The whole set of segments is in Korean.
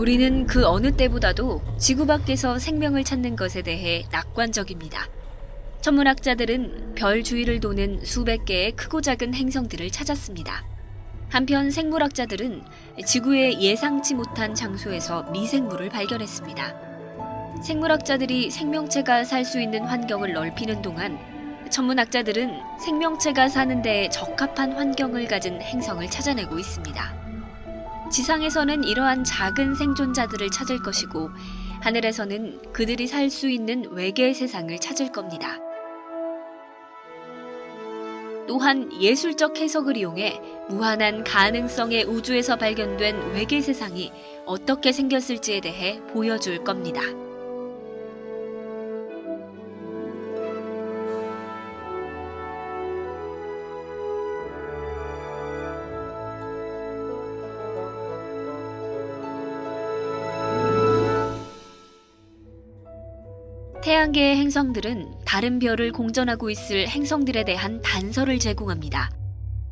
우리는 그 어느 때보다도 지구 밖에서 생명을 찾는 것에 대해 낙관적입니다. 천문학자들은 별 주위를 도는 수백 개의 크고 작은 행성들을 찾았습니다. 한편 생물학자들은 지구의 예상치 못한 장소에서 미생물을 발견했습니다. 생물학자들이 생명체가 살 수 있는 환경을 넓히는 동안 천문학자들은 생명체가 사는 데에 적합한 환경을 가진 행성을 찾아내고 있습니다. 지상에서는 이러한 작은 생존자들을 찾을 것이고 하늘에서는 그들이 살 수 있는 외계의 세상을 찾을 겁니다. 또한 예술적 해석을 이용해 무한한 가능성의 우주에서 발견된 외계 세상이 어떻게 생겼을지에 대해 보여줄 겁니다. 태양계의 행성들은 다른 별을 공전하고 있을 행성들에 대한 단서를 제공합니다.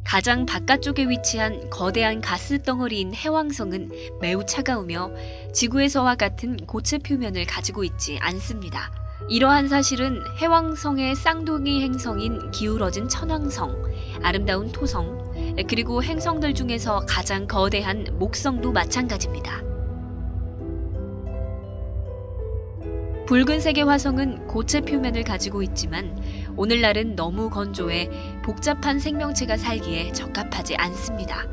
가장 바깥쪽에 위치한 거대한 가스 덩어리인 해왕성은 매우 차가우며 지구에서와 같은 고체 표면을 가지고 있지 않습니다. 이러한 사실은 해왕성의 쌍둥이 행성인 기울어진 천왕성, 아름다운 토성, 그리고 행성들 중에서 가장 거대한 목성도 마찬가지입니다. 붉은색의 화성은 고체 표면을 가지고 있지만 오늘날은 너무 건조해 복잡한 생명체가 살기에 적합하지 않습니다.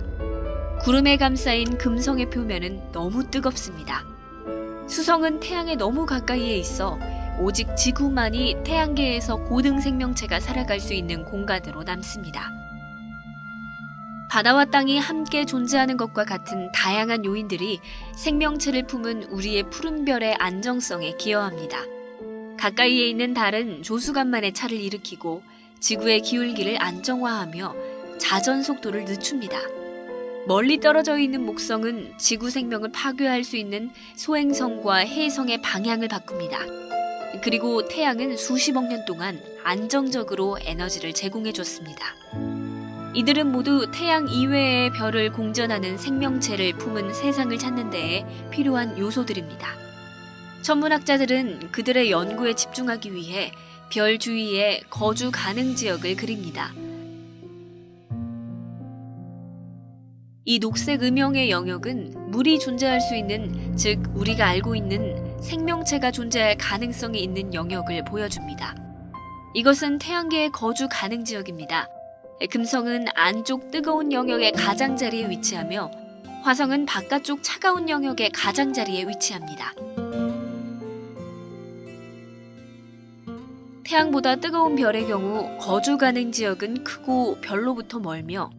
구름에 감싸인 금성의 표면은 너무 뜨겁습니다. 수성은 태양에 너무 가까이에 있어 오직 지구만이 태양계에서 고등 생명체가 살아갈 수 있는 공간으로 남습니다. 바다와 땅이 함께 존재하는 것과 같은 다양한 요인들이 생명체를 품은 우리의 푸른 별의 안정성에 기여합니다. 가까이에 있는 달은 조수간만의 차를 일으키고 지구의 기울기를 안정화하며 자전 속도를 늦춥니다. 멀리 떨어져 있는 목성은 지구 생명을 파괴할 수 있는 소행성과 해성의 방향을 바꿉니다. 그리고 태양은 수십억 년 동안 안정적으로 에너지를 제공해줬습니다. 이들은 모두 태양 이외의 별을 공전하는 생명체를 품은 세상을 찾는 데에 필요한 요소들입니다. 천문학자들은 그들의 연구에 집중하기 위해 별 주위에 거주 가능 지역을 그립니다. 이 녹색 음영의 영역은 물이 존재할 수 있는, 즉 우리가 알고 있는 생명체가 존재할 가능성이 있는 영역을 보여줍니다. 이것은 태양계의 거주 가능 지역입니다. 금성은 안쪽 뜨거운 영역의 가장자리에 위치하며 화성은 바깥쪽 차가운 영역의 가장자리에 위치합니다. 태양보다 뜨거운 별의 경우 거주 가능 지역은 크고 별로부터 멀며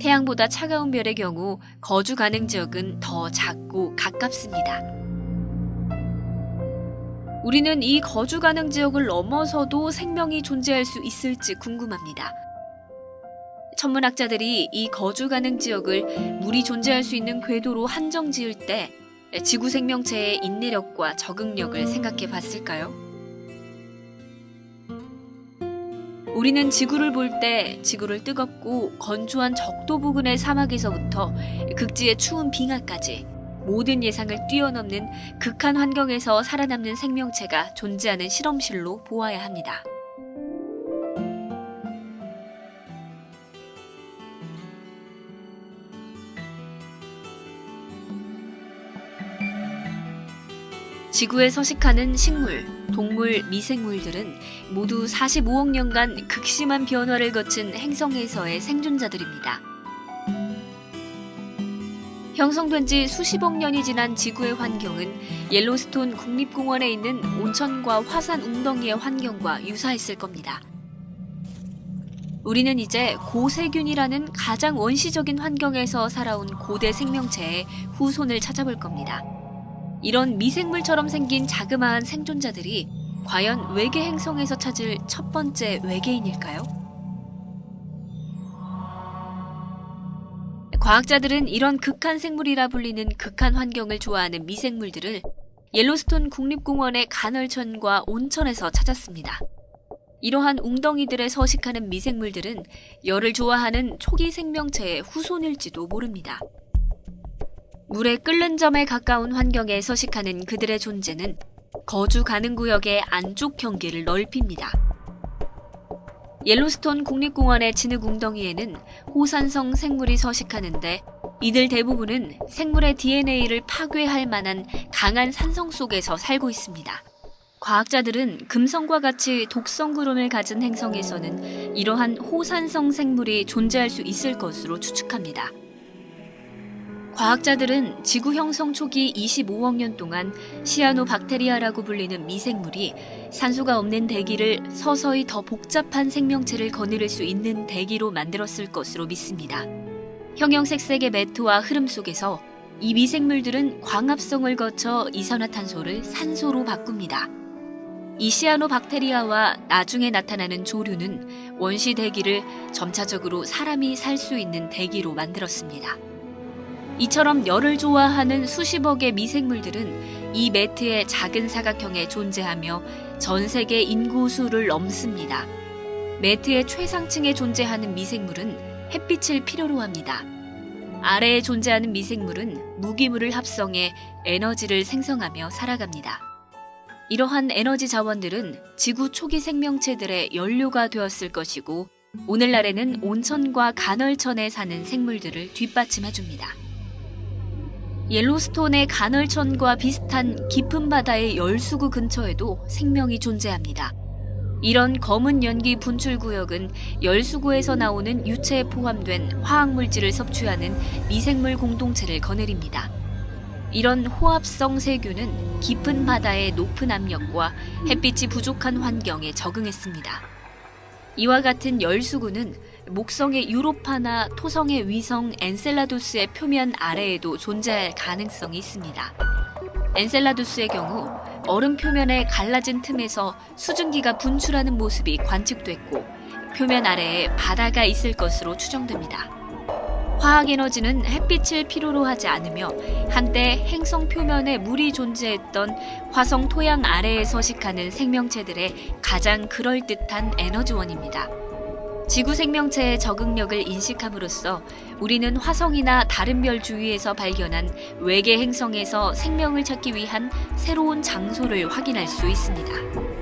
태양보다 차가운 별의 경우 거주 가능 지역은 더 작고 가깝습니다. 우리는 이 거주 가능 지역을 넘어서도 생명이 존재할 수 있을지 궁금합니다. 천문학자들이 이 거주 가능 지역을 물이 존재할 수 있는 궤도로 한정 지을 때 지구 생명체의 인내력과 적응력을 생각해 봤을까요? 우리는 지구를 볼 때 지구를 뜨겁고 건조한 적도 부근의 사막에서부터 극지의 추운 빙하까지 모든 예상을 뛰어넘는 극한 환경에서 살아남는 생명체가 존재하는 실험실로 보아야 합니다. 지구에 서식하는 식물, 동물, 미생물들은 모두 45억 년간 극심한 변화를 거친 행성에서의 생존자들입니다. 형성된 지 수십억 년이 지난 지구의 환경은 옐로스톤 국립공원에 있는 온천과 화산 웅덩이의 환경과 유사했을 겁니다. 우리는 이제 고세균이라는 가장 원시적인 환경에서 살아온 고대 생명체의 후손을 찾아볼 겁니다. 이런 미생물처럼 생긴 자그마한 생존자들이 과연 외계 행성에서 찾을 첫 번째 외계인일까요? 과학자들은 이런 극한 생물이라 불리는 극한 환경을 좋아하는 미생물들을 옐로스톤 국립공원의 간헐천과 온천에서 찾았습니다. 이러한 웅덩이들에 서식하는 미생물들은 열을 좋아하는 초기 생명체의 후손일지도 모릅니다. 물에 끓는 점에 가까운 환경에 서식하는 그들의 존재는 거주 가능 구역의 안쪽 경계를 넓힙니다. 옐로스톤 국립공원의 진흙 웅덩이에는 호산성 생물이 서식하는데 이들 대부분은 생물의 DNA를 파괴할 만한 강한 산성 속에서 살고 있습니다. 과학자들은 금성과 같이 독성 구름을 가진 행성에서는 이러한 호산성 생물이 존재할 수 있을 것으로 추측합니다. 과학자들은 지구 형성 초기 25억 년 동안 시아노박테리아라고 불리는 미생물이 산소가 없는 대기를 서서히 더 복잡한 생명체를 거느릴 수 있는 대기로 만들었을 것으로 믿습니다. 형형색색의 매트와 흐름 속에서 이 미생물들은 광합성을 거쳐 이산화탄소를 산소로 바꿉니다. 이 시아노박테리아와 나중에 나타나는 조류는 원시 대기를 점차적으로 사람이 살 수 있는 대기로 만들었습니다. 이처럼 열을 좋아하는 수십억의 미생물들은 이 매트의 작은 사각형에 존재하며 전 세계 인구수를 넘습니다. 매트의 최상층에 존재하는 미생물은 햇빛을 필요로 합니다. 아래에 존재하는 미생물은 무기물을 합성해 에너지를 생성하며 살아갑니다. 이러한 에너지 자원들은 지구 초기 생명체들의 연료가 되었을 것이고 오늘날에는 온천과 간헐천에 사는 생물들을 뒷받침해줍니다. 옐로스톤의 간헐천과 비슷한 깊은 바다의 열수구 근처에도 생명이 존재합니다. 이런 검은 연기 분출 구역은 열수구에서 나오는 유체에 포함된 화학물질을 섭취하는 미생물 공동체를 거느립니다. 이런 호합성 세균은 깊은 바다의 높은 압력과 햇빛이 부족한 환경에 적응했습니다. 이와 같은 열수구는 목성의 유로파나 토성의 위성 엔셀라두스의 표면 아래에도 존재할 가능성이 있습니다. 엔셀라두스의 경우 얼음 표면의 갈라진 틈에서 수증기가 분출하는 모습이 관측됐고 표면 아래에 바다가 있을 것으로 추정됩니다. 화학에너지는 햇빛을 필요로 하지 않으며 한때 행성 표면에 물이 존재했던 화성 토양 아래에 서식하는 생명체들의 가장 그럴듯한 에너지원입니다. 지구 생명체의 적응력을 인식함으로써 우리는 화성이나 다른 별 주위에서 발견한 외계 행성에서 생명을 찾기 위한 새로운 장소를 확인할 수 있습니다.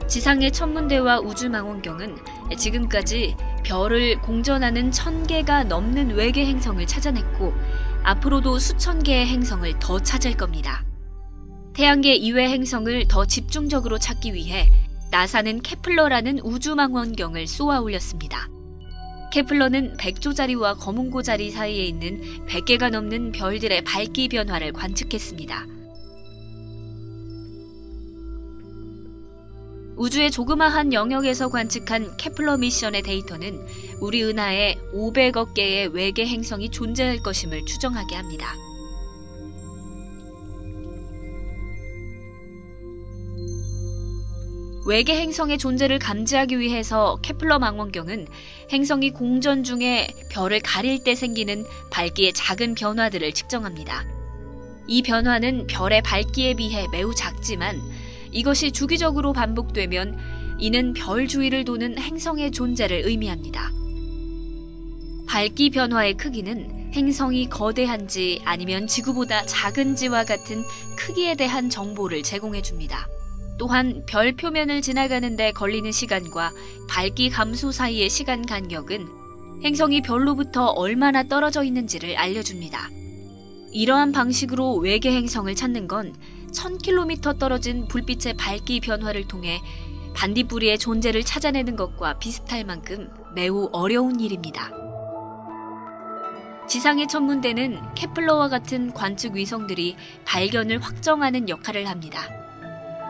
지상의 천문대와 우주망원경은 지금까지 별을 공전하는 1000개가 넘는 외계 행성을 찾아냈고 앞으로도 수천 개의 행성을 더 찾을 겁니다. 태양계 이외 행성을 더 집중적으로 찾기 위해 나사는 케플러라는 우주망원경을 쏘아 올렸습니다. 케플러는 백조자리와 거문고자리 사이에 있는 100개가 넘는 별들의 밝기 변화를 관측했습니다. 우주의 조그마한 영역에서 관측한 케플러 미션의 데이터는 우리 은하에 500억 개의 외계 행성이 존재할 것임을 추정하게 합니다. 외계 행성의 존재를 감지하기 위해서 케플러 망원경은 행성이 공전 중에 별을 가릴 때 생기는 밝기의 작은 변화들을 측정합니다. 이 변화는 별의 밝기에 비해 매우 작지만 이것이 주기적으로 반복되면 이는 별 주위를 도는 행성의 존재를 의미합니다. 밝기 변화의 크기는 행성이 거대한지 아니면 지구보다 작은지와 같은 크기에 대한 정보를 제공해줍니다. 또한 별 표면을 지나가는 데 걸리는 시간과 밝기 감소 사이의 시간 간격은 행성이 별로부터 얼마나 떨어져 있는지를 알려줍니다. 이러한 방식으로 외계 행성을 찾는 건 1000km 떨어진 불빛의 밝기 변화를 통해 반딧불이의 존재를 찾아내는 것과 비슷할 만큼 매우 어려운 일입니다. 지상의 천문대는 케플러와 같은 관측 위성들이 발견을 확정하는 역할을 합니다.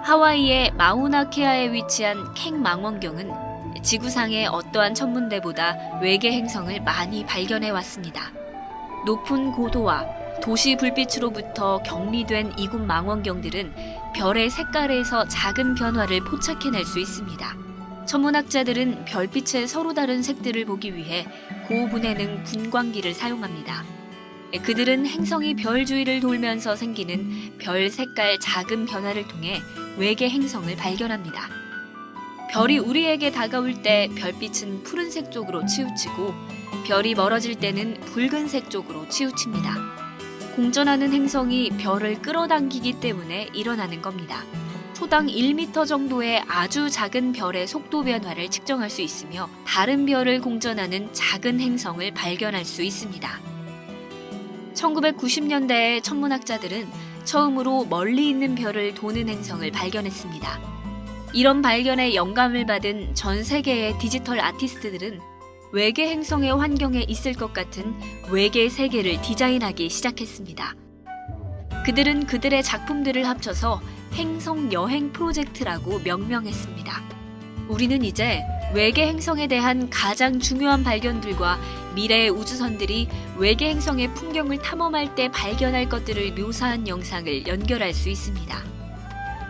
하와이의 마우나케아에 위치한 캥 망원경은 지구상의 어떠한 천문대보다 외계 행성을 많이 발견해 왔습니다. 높은 고도와 도시 불빛으로부터 격리된 이곳 망원경들은 별의 색깔에서 작은 변화를 포착해낼 수 있습니다. 천문학자들은 별빛의 서로 다른 색들을 보기 위해 고분해능 분광기를 사용합니다. 그들은 행성이 별 주위를 돌면서 생기는 별 색깔 작은 변화를 통해 외계 행성을 발견합니다. 별이 우리에게 다가올 때 별빛은 푸른색 쪽으로 치우치고 별이 멀어질 때는 붉은색 쪽으로 치우칩니다. 공전하는 행성이 별을 끌어당기기 때문에 일어나는 겁니다. 초당 1m 정도의 아주 작은 별의 속도 변화를 측정할 수 있으며 다른 별을 공전하는 작은 행성을 발견할 수 있습니다. 1990년대에 천문학자들은 처음으로 멀리 있는 별을 도는 행성을 발견했습니다. 이런 발견에 영감을 받은 전 세계의 디지털 아티스트들은 외계 행성의 환경에 있을 것 같은 외계 세계를 디자인하기 시작했습니다. 그들은 그들의 작품들을 합쳐서 행성 여행 프로젝트라고 명명했습니다. 우리는 이제 외계 행성에 대한 가장 중요한 발견들과 미래의 우주선들이 외계 행성의 풍경을 탐험할 때 발견할 것들을 묘사한 영상을 연결할 수 있습니다.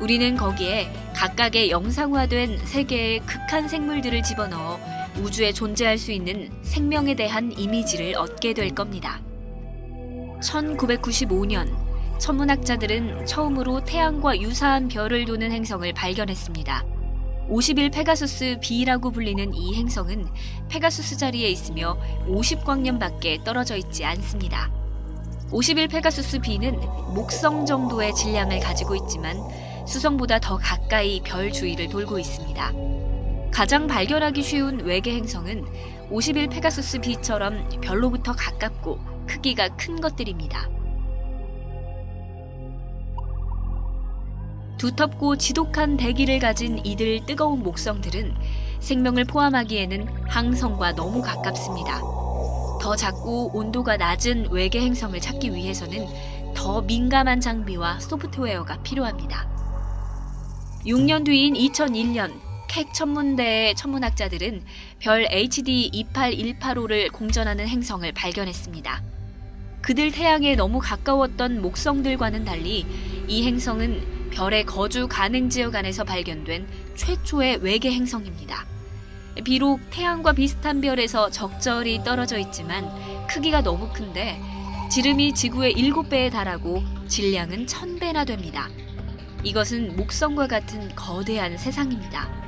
우리는 거기에 각각의 영상화된 세계의 극한 생물들을 집어넣어 우주에 존재할 수 있는 생명에 대한 이미지를 얻게 될 겁니다. 1995년 천문학자들은 처음으로 태양과 유사한 별을 도는 행성을 발견했습니다. 51 페가수스 b라고 불리는 이 행성은 페가수스 자리에 있으며 50광년밖에 떨어져 있지 않습니다. 51 페가수스 b는 목성 정도의 질량을 가지고 있지만 수성보다 더 가까이 별 주위를 돌고 있습니다. 가장 발견하기 쉬운 외계 행성은 51 페가수스 b처럼 별로부터 가깝고 크기가 큰 것들입니다. 두텁고 지독한 대기를 가진 이들 뜨거운 목성들은 생명을 포함하기에는 항성과 너무 가깝습니다. 더 작고 온도가 낮은 외계 행성을 찾기 위해서는 더 민감한 장비와 소프트웨어가 필요합니다. 6년 뒤인 2001년 캑 천문대의 천문학자들은 별 HD 28185를 공전하는 행성을 발견했습니다. 그들 태양에 너무 가까웠던 목성들과는 달리 이 행성은 별의 거주 가능 지역 안에서 발견된 최초의 외계 행성입니다. 비록 태양과 비슷한 별에서 적절히 떨어져 있지만 크기가 너무 큰데 지름이 지구의 7배에 달하고 질량은 1000배나 됩니다. 이것은 목성과 같은 거대한 세상입니다.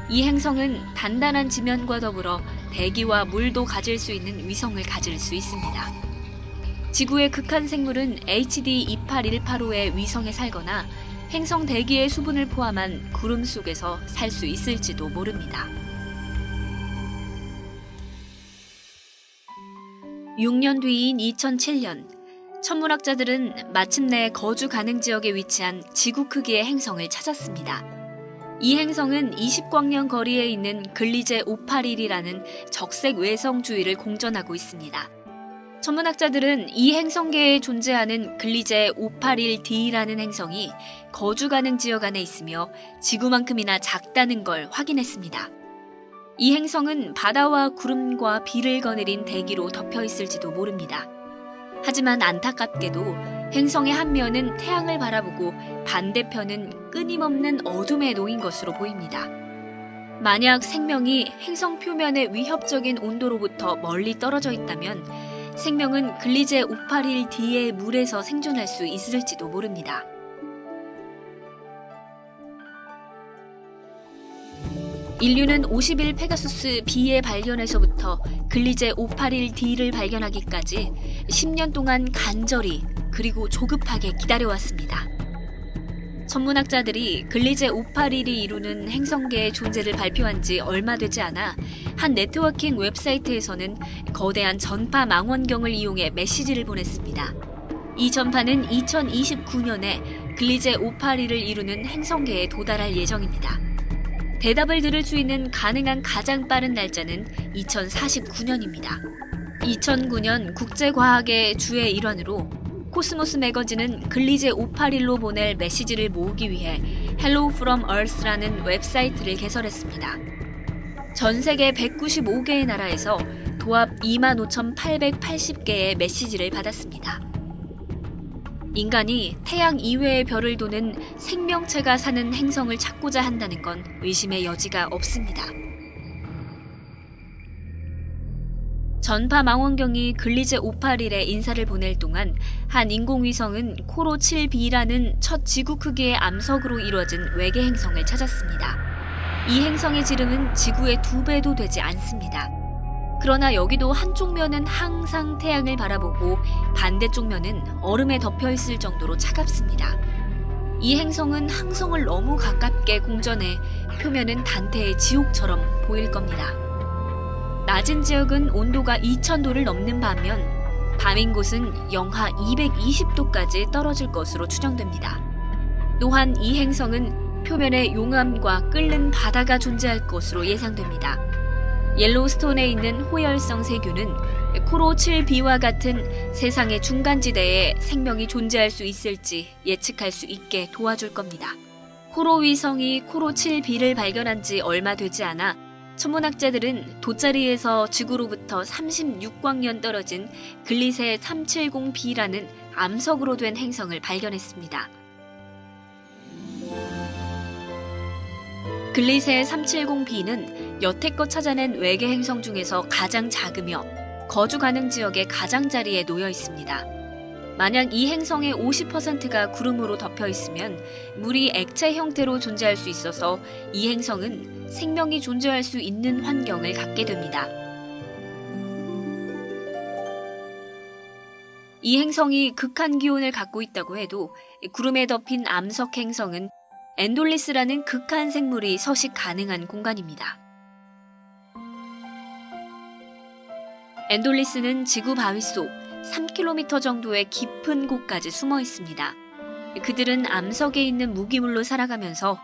이 행성은 단단한 지면과 더불어 대기와 물도 가질 수 있는 위성을 가질 수 있습니다. 지구의 극한 생물은 HD 28185의 위성에 살거나 행성 대기의 수분을 포함한 구름 속에서 살 수 있을지도 모릅니다. 6년 뒤인 2007년, 천문학자들은 마침내 거주 가능 지역에 위치한 지구 크기의 행성을 찾았습니다. 이 행성은 20광년 거리에 있는 글리제 581이라는 적색 외성 주위를 공전하고 있습니다. 천문학자들은 이 행성계에 존재하는 글리제 581d라는 행성이 거주 가능 지역 안에 있으며 지구만큼이나 작다는 걸 확인했습니다. 이 행성은 바다와 구름과 비를 거느린 대기로 덮여 있을지도 모릅니다. 하지만 안타깝게도 행성의 한 면은 태양을 바라보고 반대편은 끊임없는 어둠에 놓인 것으로 보입니다. 만약 생명이 행성 표면의 위협적인 온도로부터 멀리 떨어져 있다면 생명은 글리제 581d의 물에서 생존할 수 있을지도 모릅니다. 인류는 51 페가수스 b의 발견에서부터 글리제 581d를 발견하기까지 10년 동안 간절히 그리고 조급하게 기다려왔습니다. 천문학자들이 글리제 581이 이루는 행성계의 존재를 발표한 지 얼마 되지 않아 한 네트워킹 웹사이트에서는 거대한 전파 망원경을 이용해 메시지를 보냈습니다. 이 전파는 2029년에 글리제 581을 이루는 행성계에 도달할 예정입니다. 대답을 들을 수 있는 가능한 가장 빠른 날짜는 2049년입니다. 2009년 국제과학의 주의 일환으로 코스모스 매거진은 글리제 581로 보낼 메시지를 모으기 위해 Hello from Earth라는 웹사이트를 개설했습니다. 전 세계 195개의 나라에서 도합 25,880개의 메시지를 받았습니다. 인간이 태양 이외의 별을 도는 생명체가 사는 행성을 찾고자 한다는 건 의심의 여지가 없습니다. 전파 망원경이 글리제 581에 인사를 보낼 동안 한 인공위성은 코로 7b라는 첫 지구 크기의 암석으로 이루어진 외계 행성을 찾았습니다. 이 행성의 지름은 지구의 2배도 되지 않습니다. 그러나 여기도 한쪽 면은 항상 태양을 바라보고 반대쪽 면은 얼음에 덮여 있을 정도로 차갑습니다. 이 행성은 항성을 너무 가깝게 공전해 표면은 단테의 지옥처럼 보일 겁니다. 낮은 지역은 온도가 2000도를 넘는 반면 밤인 곳은 영하 220도까지 떨어질 것으로 추정됩니다. 또한 이 행성은 표면에 용암과 끓는 바다가 존재할 것으로 예상됩니다. 옐로우스톤에 있는 호열성 세균은 코로 7b와 같은 세상의 중간지대에 생명이 존재할 수 있을지 예측할 수 있게 도와줄 겁니다. 코로 위성이 코로 7b를 발견한 지 얼마 되지 않아 천문학자들은 돗자리에서 지구로부터 36광년 떨어진 글리세 370b라는 암석으로 된 행성을 발견했습니다. 글리세 370b는 여태껏 찾아낸 외계 행성 중에서 가장 작으며 거주 가능 지역의 가장자리에 놓여 있습니다. 만약 이 행성의 50%가 구름으로 덮여 있으면 물이 액체 형태로 존재할 수 있어서 이 행성은 생명이 존재할 수 있는 환경을 갖게 됩니다. 이 행성이 극한 기온을 갖고 있다고 해도 구름에 덮인 암석 행성은 엔돌리스라는 극한 생물이 서식 가능한 공간입니다. 엔돌리스는 지구 바위 속 3km 정도의 깊은 곳까지 숨어 있습니다. 그들은 암석에 있는 무기물로 살아가면서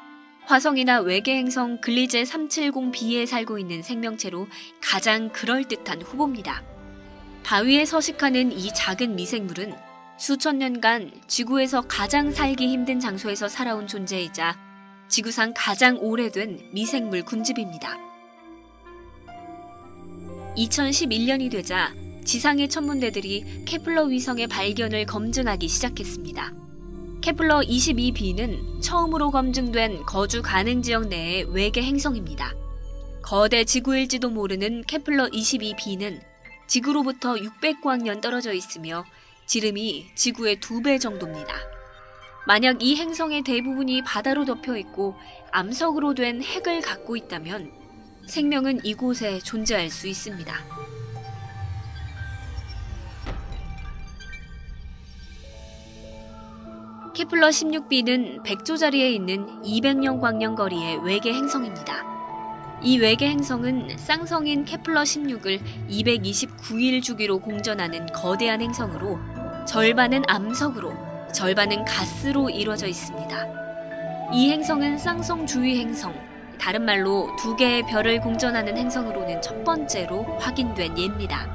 화성이나 외계 행성 글리제 370b에 살고 있는 생명체로 가장 그럴듯한 후보입니다. 바위에 서식하는 이 작은 미생물은 수천 년간 지구에서 가장 살기 힘든 장소에서 살아온 존재이자 지구상 가장 오래된 미생물 군집입니다. 2011년이 되자 지상의 천문대들이 케플러 위성의 발견을 검증하기 시작했습니다. 케플러 22b는 처음으로 검증된 거주 가능 지역 내의 외계 행성입니다. 거대 지구일지도 모르는 케플러 22b는 지구로부터 600광년 떨어져 있으며 지름이 지구의 2배 정도입니다. 만약 이 행성의 대부분이 바다로 덮여 있고 암석으로 된 핵을 갖고 있다면 생명은 이곳에 존재할 수 있습니다. 케플러 16b는 백조자리에 있는 200년 광년 거리의 외계 행성입니다. 이 외계 행성은 쌍성인 케플러 16을 229일 주기로 공전하는 거대한 행성으로 절반은 암석으로, 절반은 가스로 이루어져 있습니다. 이 행성은 쌍성 주위 행성, 다른 말로 2개의 별을 공전하는 행성으로는 첫 번째로 확인된 예입니다.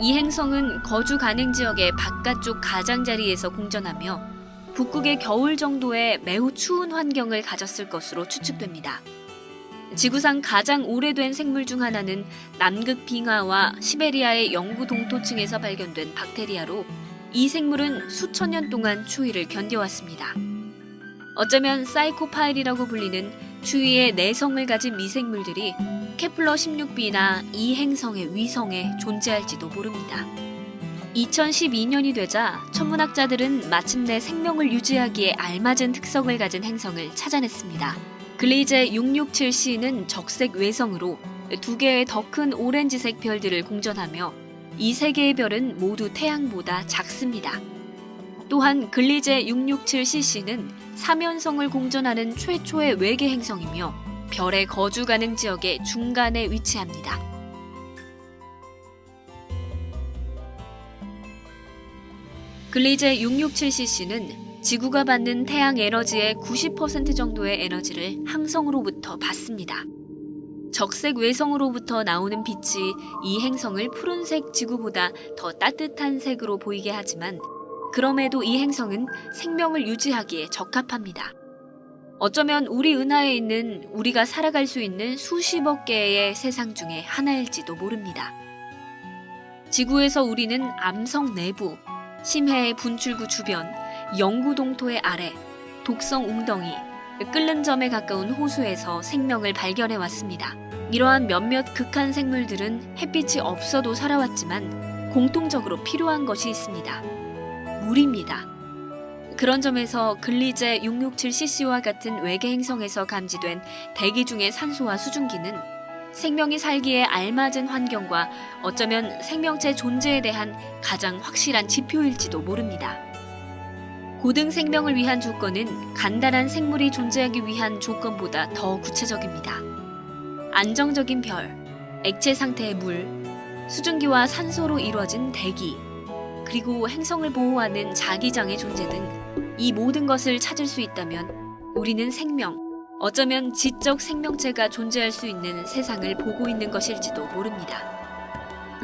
이 행성은 거주 가능 지역의 바깥쪽 가장자리에서 공전하며 북극의 겨울 정도의 매우 추운 환경을 가졌을 것으로 추측됩니다. 지구상 가장 오래된 생물 중 하나는 남극 빙하와 시베리아의 영구 동토층에서 발견된 박테리아로 이 생물은 수천 년 동안 추위를 견뎌왔습니다. 어쩌면 사이코파일이라고 불리는 추위의 내성을 가진 미생물들이 케플러 16b나 이 행성의 위성에 존재할지도 모릅니다. 2012년이 되자 천문학자들은 마침내 생명을 유지하기에 알맞은 특성을 가진 행성을 찾아냈습니다. 글리제 667c는 적색 외성으로 2개의 더 큰 오렌지색 별들을 공전하며 이 3개의 별은 모두 태양보다 작습니다. 또한 글리제 667cc는 사면성을 공전하는 최초의 외계 행성이며 별의 거주 가능 지역의 중간에 위치합니다. 글리제 667cc는 지구가 받는 태양 에너지의 90% 정도의 에너지를 항성으로부터 받습니다. 적색 외성으로부터 나오는 빛이 이 행성을 푸른색 지구보다 더 따뜻한 색으로 보이게 하지만 그럼에도 이 행성은 생명을 유지하기에 적합합니다. 어쩌면 우리 은하에 있는 우리가 살아갈 수 있는 수십억 개의 세상 중에 하나일지도 모릅니다. 지구에서 우리는 암석 내부, 심해의 분출구 주변, 영구 동토의 아래, 독성 웅덩이, 끓는 점에 가까운 호수에서 생명을 발견해 왔습니다. 이러한 몇몇 극한 생물들은 햇빛이 없어도 살아왔지만 공통적으로 필요한 것이 있습니다. 물입니다. 그런 점에서 글리제 667cc와 같은 외계 행성에서 감지된 대기 중의 산소와 수증기는 생명이 살기에 알맞은 환경과 어쩌면 생명체 존재에 대한 가장 확실한 지표일지도 모릅니다. 고등 생명을 위한 조건은 간단한 생물이 존재하기 위한 조건보다 더 구체적입니다. 안정적인 별, 액체 상태의 물, 수증기와 산소로 이루어진 대기, 그리고 행성을 보호하는 자기장의 존재 등 이 모든 것을 찾을 수 있다면 우리는 생명, 어쩌면 지적 생명체가 존재할 수 있는 세상을 보고 있는 것일지도 모릅니다.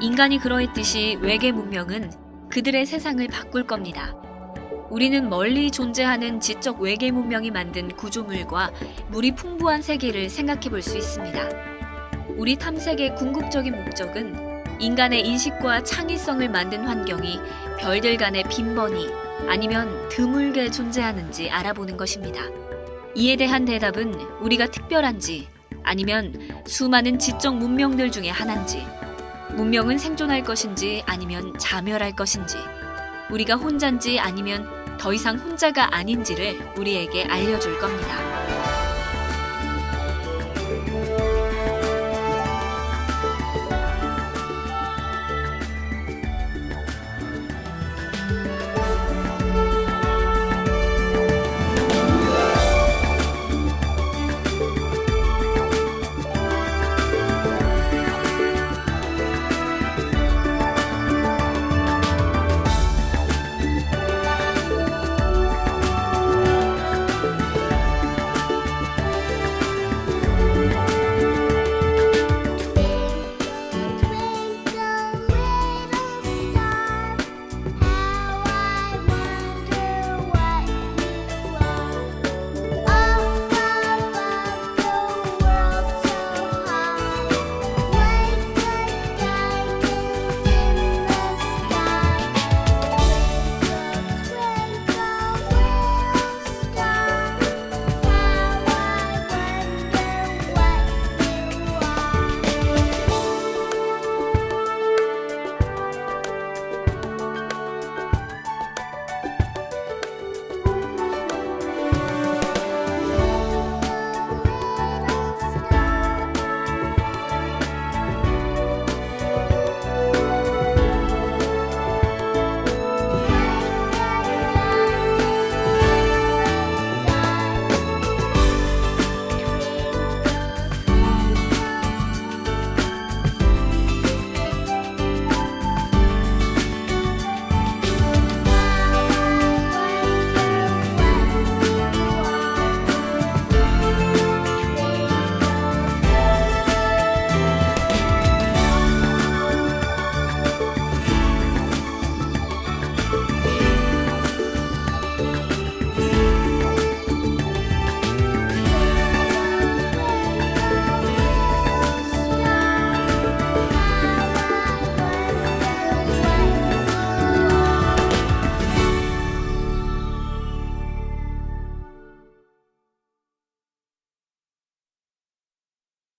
인간이 그러했듯이 외계 문명은 그들의 세상을 바꿀 겁니다. 우리는 멀리 존재하는 지적 외계 문명이 만든 구조물과 물이 풍부한 세계를 생각해 볼 수 있습니다. 우리 탐색의 궁극적인 목적은 인간의 인식과 창의성을 만든 환경이 별들 간의 빈번히 아니면 드물게 존재하는지 알아보는 것입니다. 이에 대한 대답은 우리가 특별한지 아니면 수많은 지적 문명들 중에 하나인지, 문명은 생존할 것인지 아니면 자멸할 것인지, 우리가 혼자인지 아니면 더 이상 혼자가 아닌지를 우리에게 알려줄 겁니다.